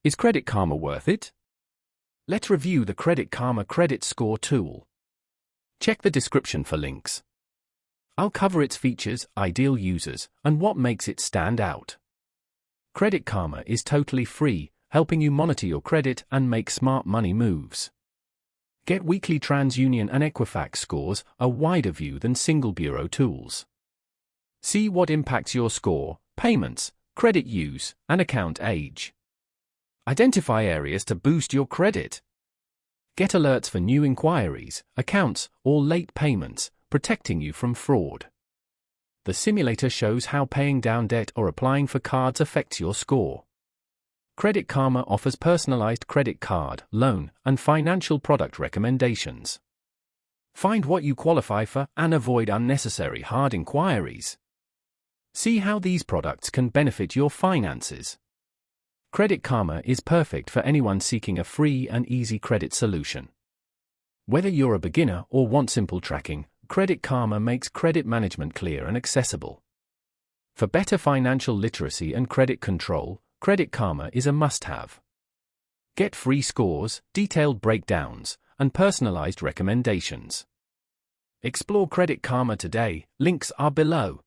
Is Credit Karma worth it? Let's review the Credit Karma Credit Score tool. Check the description for links. I'll cover its features, ideal users, and what makes it stand out. Credit Karma is totally free, helping you monitor your credit and make smart money moves. Get weekly TransUnion and Equifax scores, a wider view than single bureau tools. See what impacts your score, payments, credit use, and account age. Identify areas to boost your credit. Get alerts for new inquiries, accounts, or late payments, protecting you from fraud. The simulator shows how paying down debt or applying for cards affects your score. Credit Karma offers personalized credit card, loan, and financial product recommendations. Find what you qualify for and avoid unnecessary hard inquiries. See how these products can benefit your finances. Credit Karma is perfect for anyone seeking a free and easy credit solution. Whether you're a beginner or want simple tracking, Credit Karma makes credit management clear and accessible. For better financial literacy and credit control, Credit Karma is a must-have. Get free scores, detailed breakdowns, and personalized recommendations. Explore Credit Karma today, links are below.